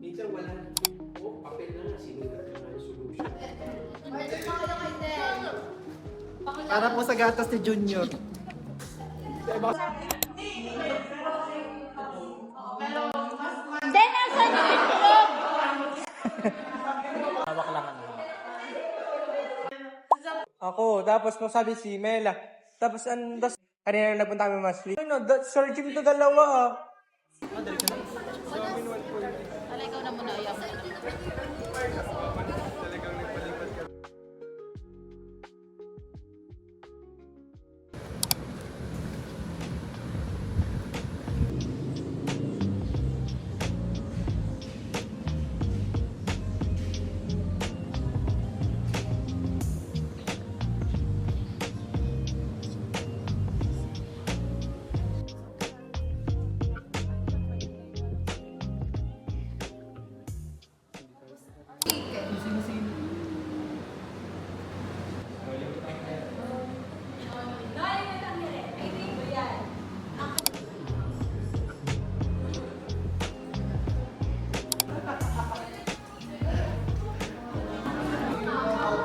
Minsan wala. Oh, papel na nga. Sinulat na nga yung solution. Para po sa gatas ni Junior. Then, nasan yung itlog? Hawak lang ano. Ako, tapos nung sabi si Mela, tapos kanina nagpunta kami mas sleep. Ano, Sir Jim to dalawa ah. Wala, ikaw na muna. Ayaw mo na.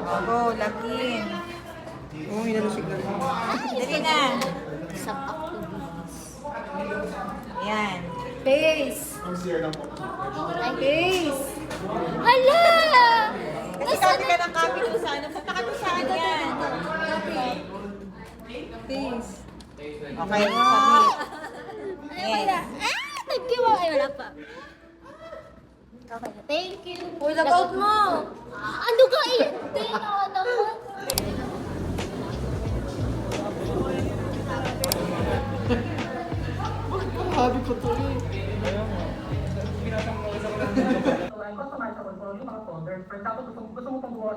Ako, laki. Oo, inalusig na rin. Dali na. Isang activities. Ayan. Face. Ay, face. Hala! Kasi copy ka ng copy kung saan. Punta ka kung saan yan. Please. Okay, sabi. Ay, wala. Thank you. Ay, wala pa. Okay, thank you. Uy, log-out mo. Ano ka eh? Tingnan naman. Habi ko to eh. Customize ako po yung mga folders. For example, gusto mo pang gumawa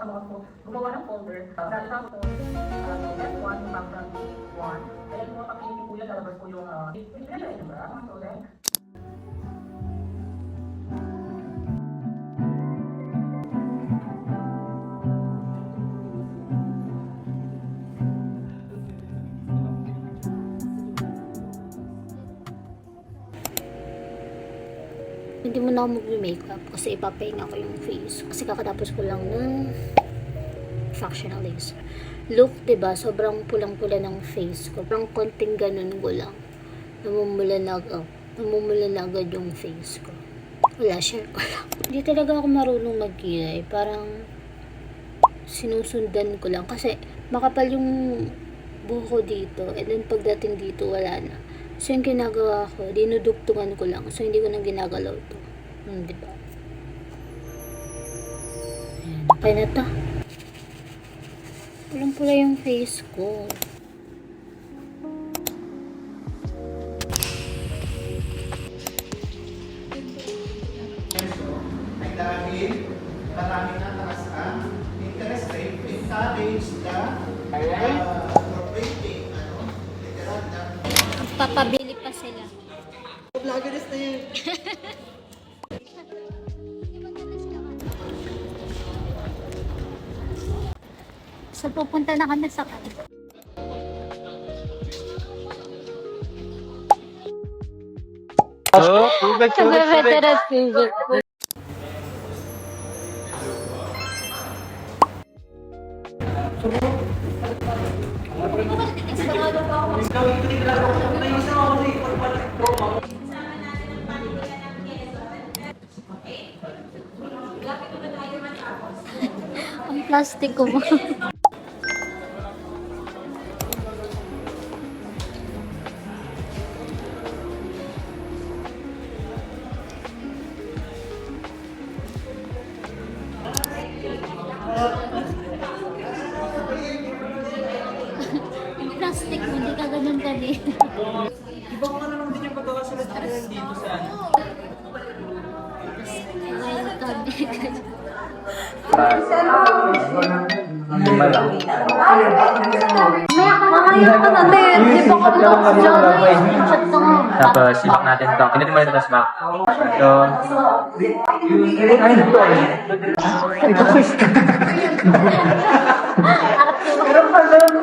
ng folders. Dahil sa po, F1, background 1. Kaya po, kapilitin po yan, lalabas po yung pinag-ready ba? So then, Hindi mo na ako mag-makeup kasi ipapahinga ko yung face. Kasi kakatapos ko lang ng fractional laser. Look, diba? Sobrang pulang-pula ng face ko. Parang konting ganun ko lang. Namumula na agad yung face ko. Wala, share ko lang. Hindi talaga ako marunong mag-kilay. Parang sinusundan ko lang. Kasi makapal yung buho ko dito. And then pagdating dito, wala na. So, yung ginagawa ko, dinudugtungan ko lang. So, hindi ko nang ginagalaw to. Diba? Ayan, okay na to. Pulang-pula yung face ko. Ay dahil marami na taas ang interest rate, encourage the corporating literal na Papabili pa sila. Vloggerist na yan. So, pupunta na kami sa kanila. Veteran season. Ang plastic ko mo. Ang plastic mo, hindi ka ganun dali. Ibang ano naman din yung pagkakasalat dito sa ano. Welcome. Normal lang. Tapos, ilak natin ito. Pinutin mo rin ito sa back. So, ay, ito.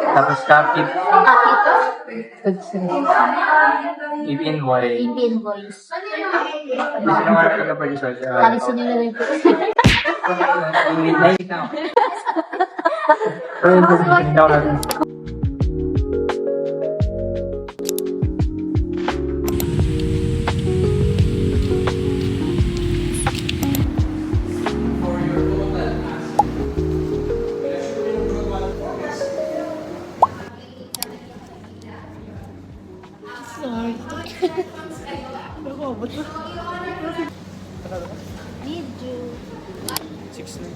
Tapos, kapit. Even voice. Indian voice. Sino nga rin producer? Alisin nyo na rin po. Nailit na ako. Pero hindi ako natin. Need you. 6 na.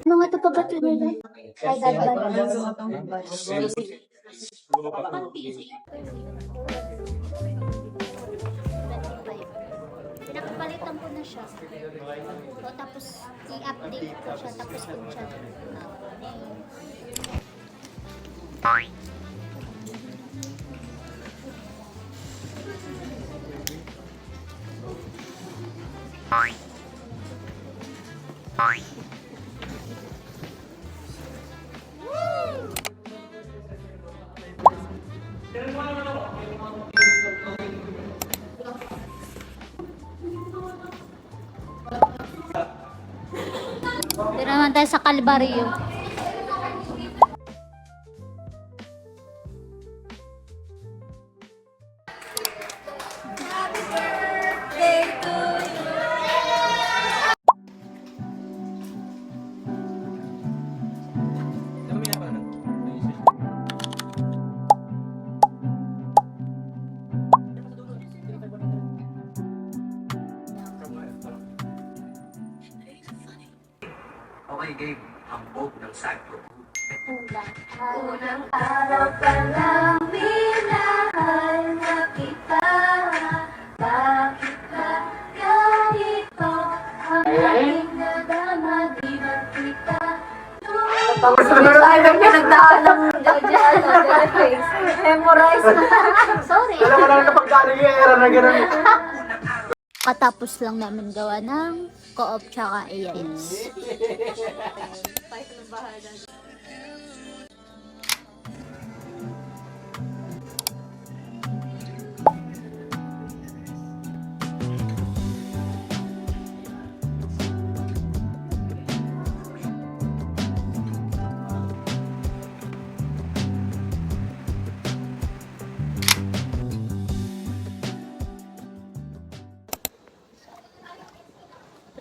Ano nga ito pa ba ito? Ay, dadbad. Pinakapalitan ko na siya. O, tapos i-update ko siya. Tapos kung siya. Dito naman tayo sa Calvario. Okay, game. Ang boat ng Sagro. Unang araw pa lang minahal na kita. Bakit ba ganito ang aking nadama? Di ba kita? Tapos ay may pinagdaan ng memorize. Sorry. Alam mo naman kapag galing yung era na gano'n. Katapos lang namin gawa ng co-op tsaka AIS.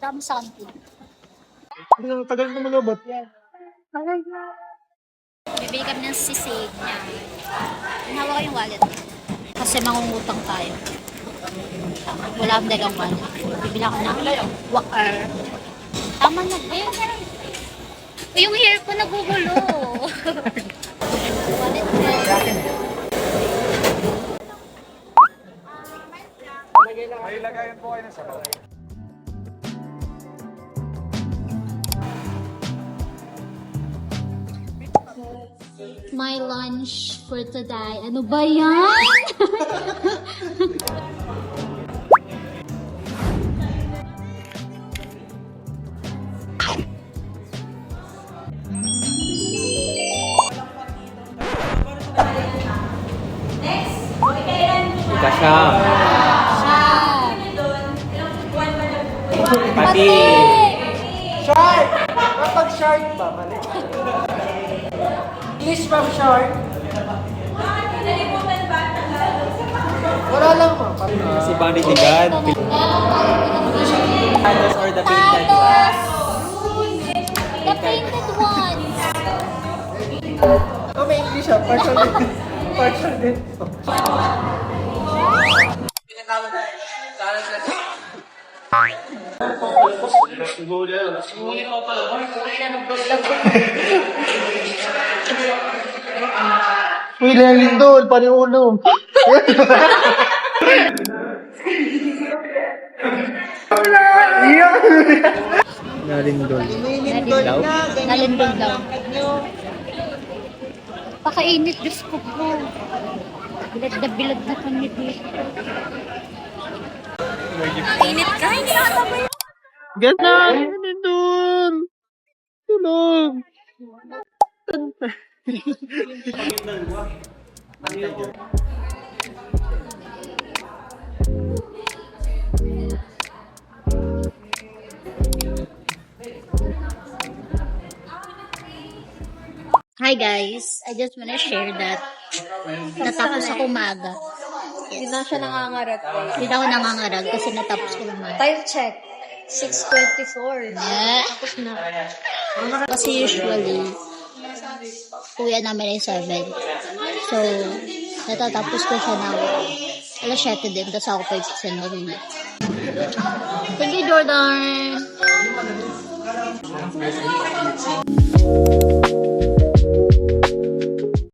Punta kami sa kantin. Ang tagal na malabot. Bibili kami ng sisig niya. Hinawa ko yung wallet. Kasi mangungutang tayo. Wala akong dalang wallet. Bibili ako ng waker. Tama na din. Yung hair ko nagugulo. Wallet ko. May lagayan po kayo ng sabaw. My lunch for today. Ano ba yan? Ika siya. Pati. Shark! Kapag shark ba? Mali. English ma'am, shark. Wala lang po. Si Bunny the God. Thanos or the painted Thanos! The painted ones! Oh, may English siya. Partial din. Partial din. Uy, Lindol, paano ulo? Nalindol. Minindol Daw? na, ganyan Nalindol pa ang daw. lakad nyo. Pakainit, Diyos ko po. Bilad na bilad na kami dito. Init ka, hindi nakataboy. Ganda! Nalindol! Tulog! Hi guys, I just wanna share that natapos ako umaga. Hindi na siya nangangarat. Hindi na ako nangangarag kasi natapos ko umaga. Time check. 6:24. Eh, Tapos na. kasi usually, uwi namin ay 7. So, natatapos ko siya ng alas 7 din, tapos ako pa yung na uwi. Thank you, Jordan!